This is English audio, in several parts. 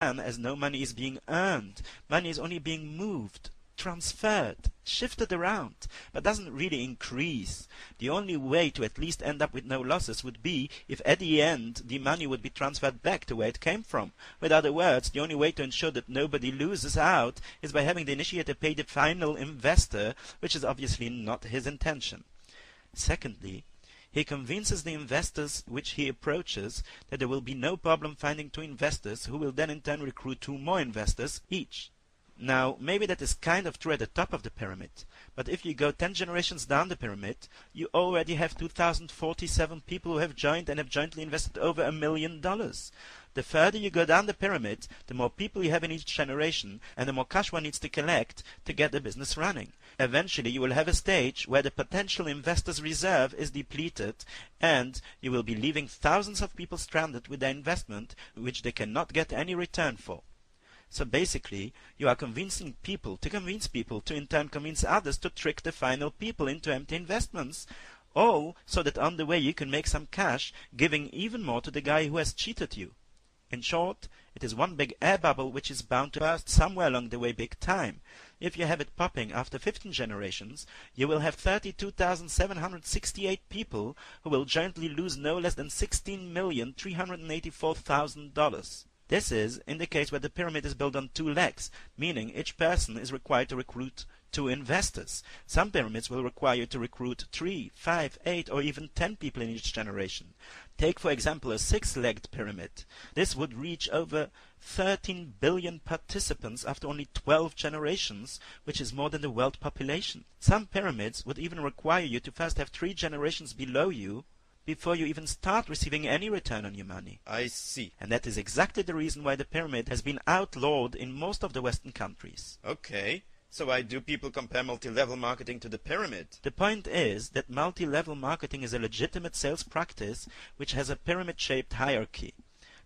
as no money is being earned. Money is only being moved, transferred, shifted around, but doesn't really increase. The only way to at least end up with no losses would be if at the end the money would be transferred back to where it came from. With other words, the only way to ensure that nobody loses out is by having the initiator pay the final investor, which is obviously not his intention. Secondly, he convinces the investors which he approaches that there will be no problem finding 2 investors who will then in turn recruit 2 more investors each. Now, maybe that is kind of true at the top of the pyramid, but if you go 10 generations down the pyramid, you already have 2,047 people who have joined and have jointly invested over $1 million. The further you go down the pyramid, the more people you have in each generation, and the more cash one needs to collect to get the business running. Eventually, you will have a stage where the potential investors' reserve is depleted, and you will be leaving thousands of people stranded with their investment, which they cannot get any return for. So basically, you are convincing people to in turn convince others to trick the final people into empty investments, all so that on the way you can make some cash, giving even more to the guy who has cheated you. In short, it is one big air bubble which is bound to burst somewhere along the way big time. If you have it popping after 15 generations, you will have 32,768 people who will jointly lose no less than $16,384,000. This is in the case where the pyramid is built on 2 legs, meaning each person is required to recruit 2 investors. Some pyramids will require you to recruit 3, 5, 8, or even 10 people in each generation. Take, for example, a 6-legged pyramid. This would reach over 13 billion participants after only 12 generations, which is more than the world population. Some pyramids would even require you to first have 3 generations below you before you even start receiving any return on your money. I see. And that is exactly the reason why the pyramid has been outlawed in most of the Western countries. Okay. So why do people compare multi-level marketing to the pyramid? The point is that multi-level marketing is a legitimate sales practice which has a pyramid-shaped hierarchy.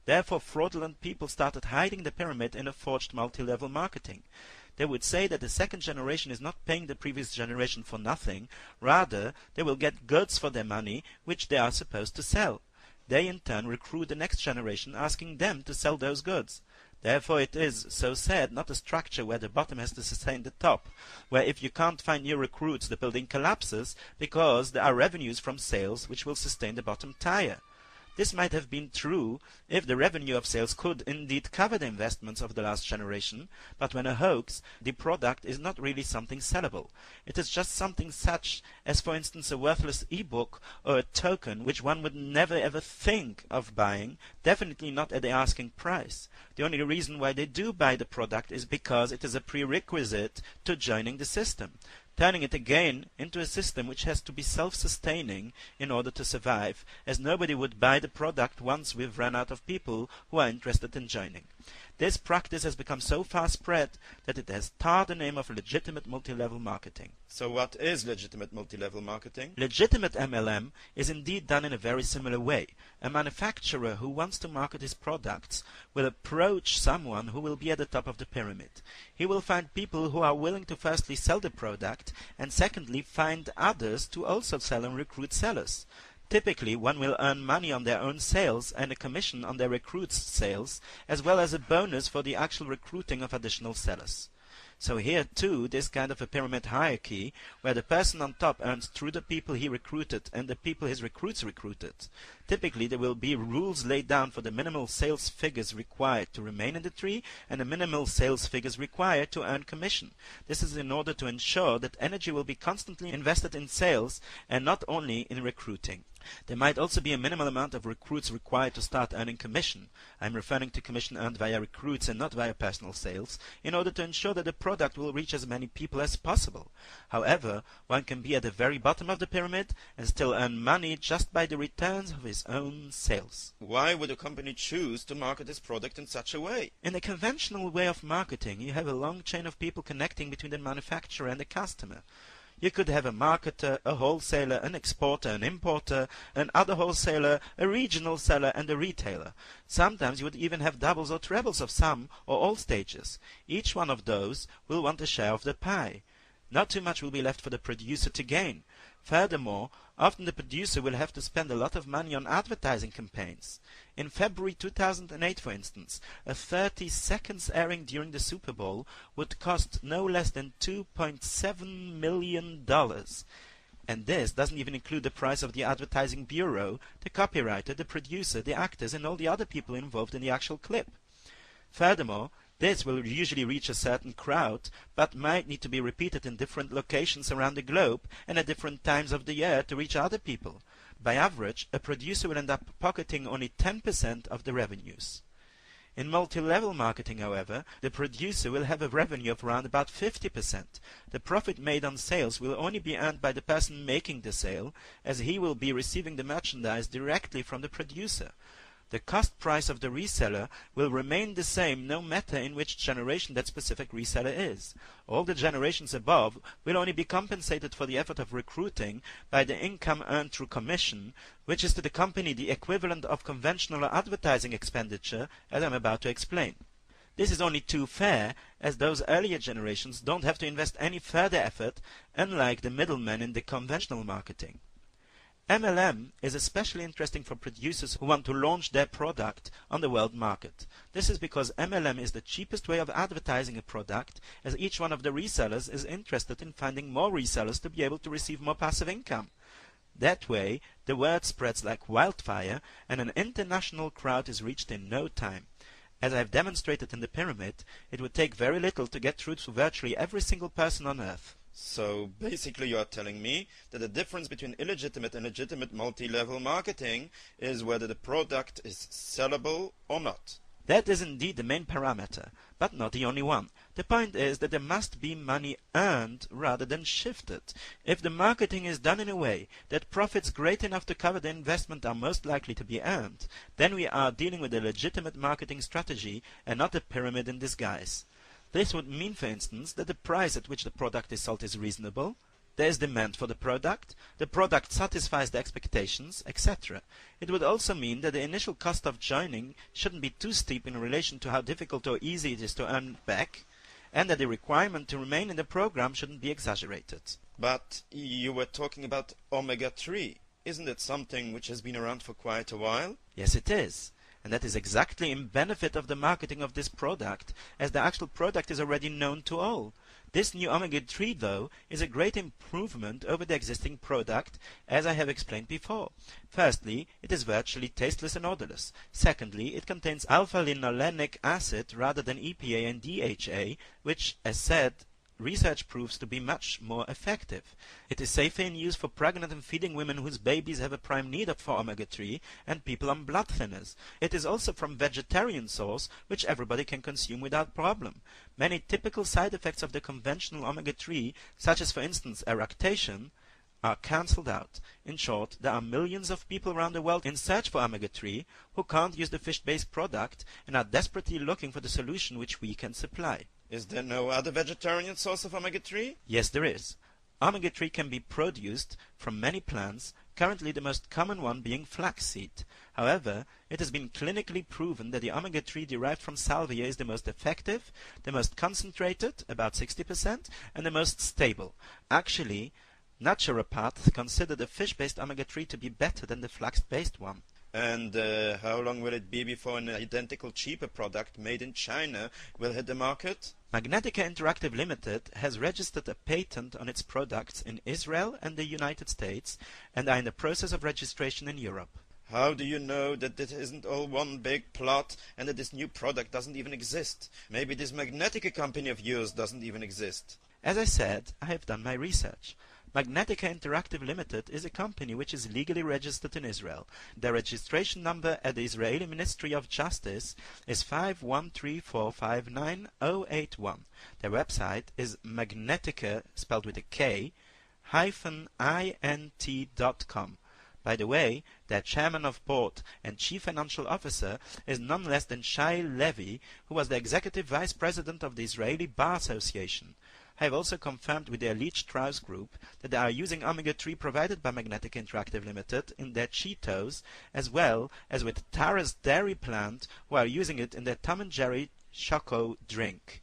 Therefore, fraudulent people started hiding the pyramid in a forged multi-level marketing. They would say that the second generation is not paying the previous generation for nothing, rather they will get goods for their money which they are supposed to sell. They in turn recruit the next generation, asking them to sell those goods. Therefore it is, so said, not a structure where the bottom has to sustain the top, where if you can't find new recruits the building collapses, because there are revenues from sales which will sustain the bottom tier. This might have been true if the revenue of sales could indeed cover the investments of the last generation, but when a hoax, the product is not really something sellable. It is just something such as, for instance, a worthless e-book or a token which one would never ever think of buying, definitely not at the asking price. The only reason why they do buy the product is because it is a prerequisite to joining the system, turning it again into a system which has to be self-sustaining in order to survive, as nobody would buy the product once we've run out of people who are interested in joining. This practice has become so far spread that it has tarred the name of legitimate multi-level marketing. So what is legitimate multi-level marketing? Legitimate MLM is indeed done in a very similar way. A manufacturer who wants to market his products will approach someone who will be at the top of the pyramid. He will find people who are willing to firstly sell the product, and secondly find others to also sell and recruit sellers. Typically, one will earn money on their own sales and a commission on their recruits' sales, as well as a bonus for the actual recruiting of additional sellers. So here too, this kind of a pyramid hierarchy, where the person on top earns through the people he recruited and the people his recruits recruited. Typically there will be rules laid down for the minimal sales figures required to remain in the tree and the minimal sales figures required to earn commission. This is in order to ensure that energy will be constantly invested in sales and not only in recruiting. There might also be a minimal amount of recruits required to start earning commission. I am referring to commission earned via recruits and not via personal sales, in order to ensure that the product will reach as many people as possible. However, one can be at the very bottom of the pyramid and still earn money just by the returns of his own sales. Why would a company choose to market its product in such a way? In the conventional way of marketing, you have a long chain of people connecting between the manufacturer and the customer. You could have a marketer, a wholesaler, an exporter, an importer, an other wholesaler, a regional seller, and a retailer. Sometimes you would even have doubles or trebles of some or all stages. Each one of those will want a share of the pie. Not too much will be left for the producer to gain. Furthermore, often the producer will have to spend a lot of money on advertising campaigns. In February 2008, for instance, a 30 seconds airing during the Super Bowl would cost no less than $2.7 million. And this doesn't even include the price of the advertising bureau, the copywriter, the producer, the actors, and all the other people involved in the actual clip. Furthermore, this will usually reach a certain crowd, but might need to be repeated in different locations around the globe and at different times of the year to reach other people. By average, a producer will end up pocketing only 10% of the revenues. In multi-level marketing, however, the producer will have a revenue of around about 50%. The profit made on sales will only be earned by the person making the sale, as he will be receiving the merchandise directly from the producer. The cost price of the reseller will remain the same no matter in which generation that specific reseller is. All the generations above will only be compensated for the effort of recruiting by the income earned through commission, which is to the company the equivalent of conventional advertising expenditure, as I'm about to explain. This is only too fair, as those earlier generations don't have to invest any further effort, unlike the middlemen in the conventional marketing. MLM is especially interesting for producers who want to launch their product on the world market. This is because MLM is the cheapest way of advertising a product, as each one of the resellers is interested in finding more resellers to be able to receive more passive income. That way, the word spreads like wildfire, and an international crowd is reached in no time. As I have demonstrated in the pyramid, it would take very little to get through to virtually every single person on Earth. So basically you are telling me that the difference between illegitimate and legitimate multi-level marketing is whether the product is sellable or not. That is indeed the main parameter, but not the only one. The point is that there must be money earned rather than shifted. If the marketing is done in a way that profits great enough to cover the investment are most likely to be earned, then we are dealing with a legitimate marketing strategy and not a pyramid in disguise. This would mean, for instance, that the price at which the product is sold is reasonable, there is demand for the product satisfies the expectations, etc. It would also mean that the initial cost of joining shouldn't be too steep in relation to how difficult or easy it is to earn back, and that the requirement to remain in the program shouldn't be exaggerated. But you were talking about omega-3. Isn't it something which has been around for quite a while? Yes, it is. And that is exactly in benefit of the marketing of this product, as the actual product is already known to all. This new omega-3, though, is a great improvement over the existing product, as I have explained before. Firstly, it is virtually tasteless and odorless. Secondly, it contains alpha-linolenic acid rather than EPA and DHA, which, as said, research proves to be much more effective. It is safer in use for pregnant and feeding women whose babies have a prime need for omega-3 and people on blood thinners. It is also from vegetarian source, which everybody can consume without problem. Many typical side effects of the conventional omega-3, such as for instance eructation, are cancelled out. In short, there are millions of people around the world in search for omega-3 who can't use the fish-based product and are desperately looking for the solution which we can supply. Is there no other vegetarian source of omega-3? Yes, there is. Omega-3 can be produced from many plants, currently the most common one being flaxseed. However, it has been clinically proven that the omega-3 derived from salvia is the most effective, the most concentrated, about 60%, and the most stable. Actually, naturopaths consider the fish-based omega-3 to be better than the flax-based one. And how long will it be before an identical cheaper product made in China will hit the market? Magnetica Interactive Limited has registered a patent on its products in Israel and the United States and are in the process of registration in Europe. How do you know that this isn't all one big plot and that this new product doesn't even exist? Maybe this Magnetica company of yours doesn't even exist. As I said, I have done my research. Magnetica Interactive Limited is a company which is legally registered in Israel. Their registration number at the Israeli Ministry of Justice is 513459081. Their website is magnetica, spelled with a K, -int.com. By the way, their chairman of board and chief financial officer is none less than Shai Levy, who was the executive vice president of the Israeli Bar Association. I have also confirmed with the Elite Strauss Group that they are using omega-3 provided by Magnetica Interactive Limited in their Cheetos, as well as with Tara's Dairy Plant, who are using it in their Tom & Jerry Choco drink.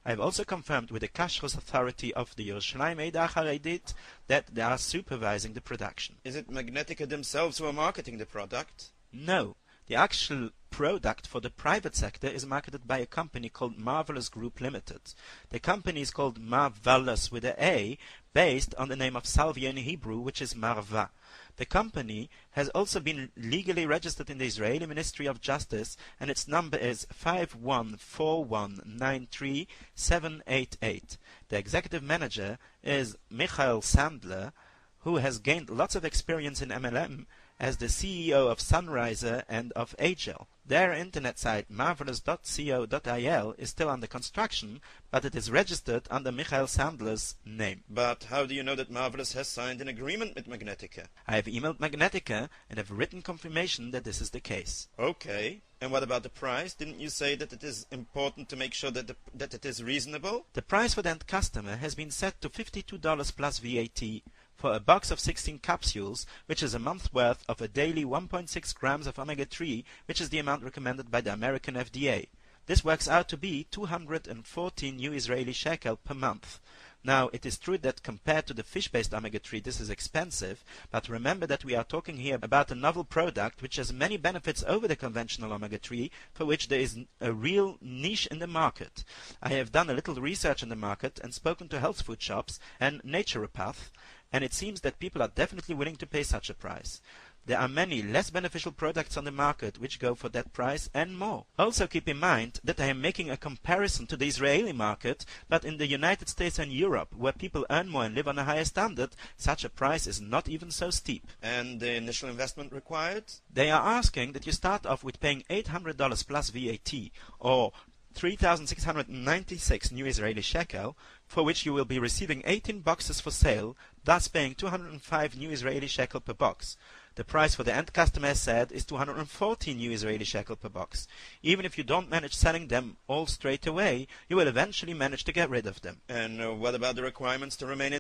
I have also confirmed with the Kashrus authority of the Yerushalayim Eidah Haredit that they are supervising the production. Is it Magnetica themselves who are marketing the product? No. The actual product for the private sector is marketed by a company called Marvelous Group Limited. The company is called Marvelous with an A, based on the name of Salvia in Hebrew, which is Marva. The company has also been legally registered in the Israeli Ministry of Justice, and its number is 514193788. The executive manager is Michael Sandler, who has gained lots of experience in MLM as the CEO of Sunriser and of Agile. Their internet site, marvelous.co.il, is still under construction, but it is registered under Michael Sandler's name. But how do you know that Marvelous has signed an agreement with Magnetica? I have emailed Magnetica and have written confirmation that this is the case. Okay. And what about the price? Didn't you say that it is important to make sure that it is reasonable? The price for the end customer has been set to $52 plus VAT for a box of 16 capsules, which is a month's worth of a daily 1.6 grams of omega-3, which is the amount recommended by the American FDA. This works out to be 214 new Israeli shekel per month. Now, it is true that compared to the fish-based omega-3 this is expensive, but remember that we are talking here about a novel product which has many benefits over the conventional omega-3, for which there is a real niche in the market. I have done a little research in the market and spoken to health food shops and naturopaths, and it seems that people are definitely willing to pay such a price. There are many less beneficial products on the market which go for that price and more. Also keep in mind that I am making a comparison to the Israeli market, but in the United States and Europe, where people earn more and live on a higher standard, such a price is not even so steep. And the initial investment required? They are asking that you start off with paying $800 plus VAT, or 3,696 new Israeli shekel, for which you will be receiving 18 boxes for sale, thus paying 205 new Israeli shekel per box. The price for the end customer, as said, is 214 new Israeli shekel per box. Even if you don't manage selling them all straight away, you will eventually manage to get rid of them. And what about the requirements to remain in